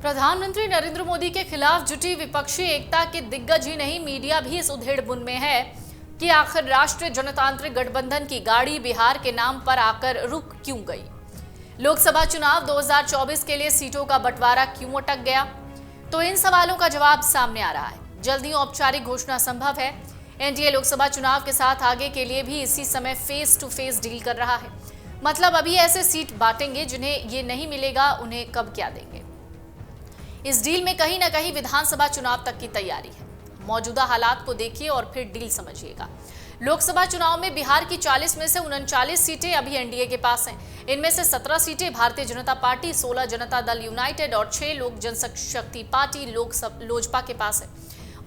प्रधानमंत्री नरेंद्र मोदी के खिलाफ जुटी विपक्षी एकता के दिग्गज ही नहीं, मीडिया भी इस उधेड़-बुन में है कि आखिर राष्ट्रीय जनतांत्रिक गठबंधन की गाड़ी बिहार के नाम पर आकर रुक क्यों गई। लोकसभा चुनाव 2024 के लिए सीटों का बंटवारा क्यों अटक गया, तो इन सवालों का जवाब सामने आ रहा है। जल्द ही औपचारिक घोषणा संभव है। एनडीए लोकसभा चुनाव के साथ आगे के लिए भी इसी समय फेस टू फेस डील कर रहा है। मतलब अभी ऐसे सीट बांटेंगे जिन्हें ये नहीं मिलेगा, उन्हें कब क्या देंगे। इस डील में कहीं ना कहीं विधानसभा चुनाव तक की तैयारी है। मौजूदा हालात को देखिए और फिर डील समझिएगा। लोकसभा चुनाव में बिहार की 40 में से 39 सीटें अभी एनडीए के पास हैं। इनमें से 17 सीटें भारतीय जनता पार्टी, 16 जनता दल यूनाइटेड और 6 लोक जनशक्ति पार्टी लोजपा के पास है।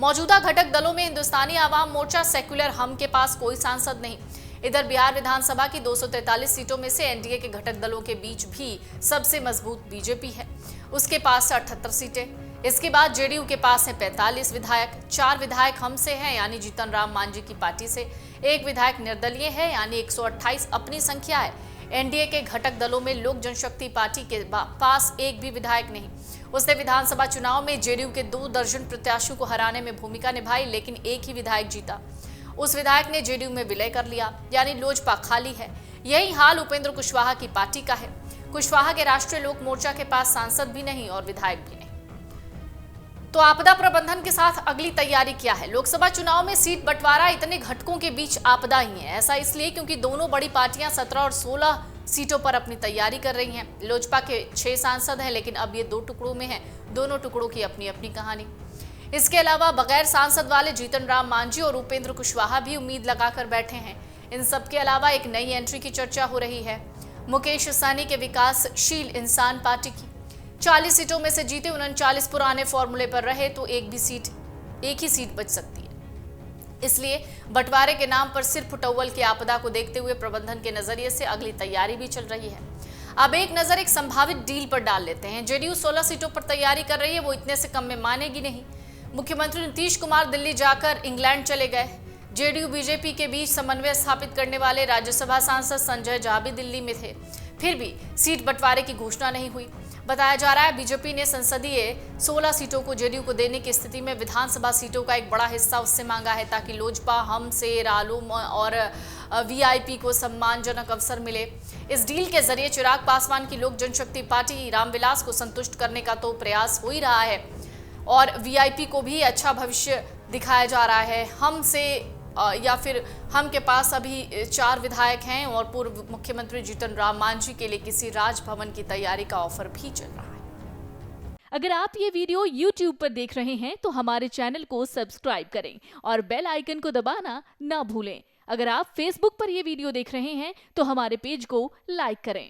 मौजूदा घटक दलों में हिंदुस्तानी आवाम मोर्चा, सेक्युलर हम के पास कोई सांसद नहीं। इधर बिहार विधानसभा की 243 सीटों में से एनडीए के घटक दलों के बीच भी सबसे मजबूत बीजेपी है, उसके पास 78 सीटें। इसके बाद जेडीयू के पास है 45 विधायक, 4 विधायक हमसे हैं यानी जीतन राम मांझी की पार्टी से, 1 विधायक निर्दलीय है यानी 128 अपनी संख्या है। एनडीए के घटक दलों में लोक जनशक्ति पार्टी के पास एक भी विधायक नहीं। उसने विधानसभा चुनाव में जेडीयू के 2 दर्जन प्रत्याशियों को हराने में भूमिका निभाई, लेकिन एक ही विधायक जीता। उस विधायक ने जेडीयू में विलय कर लिया, यानी लोजपा खाली है। यही हाल उपेंद्र कुशवाहा की पार्टी का है। कुशवाहा के राष्ट्रीय लोक मोर्चा के पास सांसद भी नहीं और विधायक भी नहीं। तो आपदा प्रबंधन के साथ अगली तैयारी क्या है? लोकसभा चुनाव में सीट बंटवारा इतने घटकों के बीच आपदा ही है। ऐसा इसलिए क्योंकि दोनों बड़ी पार्टियां 17 और 16 सीटों पर अपनी तैयारी कर रही हैं। लोजपा के 6 सांसद हैं, लेकिन अब ये 2 टुकड़ों में हैं। दोनों टुकड़ों की अपनी अपनी कहानी। इसके अलावा बगैर सांसद वाले जीतन राम मांझी और उपेंद्र कुशवाहा भी उम्मीद लगाकर बैठे हैं। इन सब के अलावा एक नई एंट्री की चर्चा हो रही है, मुकेश सहनी के विकासशील इंसान पार्टी की। 40 सीटों में से जीते 39 पुराने फॉर्मूले पर रहे तो एक ही सीट बच सकती है। इसलिए बंटवारे के नाम पर सिर्फ फुटौवल की आपदा को देखते हुए प्रबंधन के नजरिए से अगली तैयारी भी चल रही है। अब एक नजर एक संभावित डील पर डाल लेते हैं। जेडीयू 16 सीटों पर तैयारी कर रही है, वो इतने से कम में मानेगी नहीं। मुख्यमंत्री नीतीश कुमार दिल्ली जाकर इंग्लैंड चले गए। जेडीयू बीजेपी के बीच समन्वय स्थापित करने वाले राज्यसभा सांसद संजय झा भी दिल्ली में थे, फिर भी सीट बंटवारे की घोषणा नहीं हुई। बताया जा रहा है बीजेपी ने संसदीय 16 सीटों को जेडीयू को देने की स्थिति में विधानसभा सीटों का एक बड़ा हिस्सा उससे मांगा है, ताकि लोजपा, हमसे, रालोम और वीआईपी को सम्मानजनक अवसर मिले। इस डील के जरिए चिराग पासवान की लोक जनशक्ति पार्टी रामविलास को संतुष्ट करने का तो प्रयास हो ही रहा है और वीआईपी को भी अच्छा भविष्य दिखाया जा रहा है। हमसे या फिर हम के पास अभी 4 विधायक हैं और पूर्व मुख्यमंत्री जीतन राम मांझी के लिए किसी राजभवन की तैयारी का ऑफर भी चल रहा है। अगर आप ये वीडियो YouTube पर देख रहे हैं तो हमारे चैनल को सब्सक्राइब करें और बेल आइकन को दबाना ना भूलें। अगर आप Facebook पर ये वीडियो देख रहे हैं तो हमारे पेज को लाइक करें।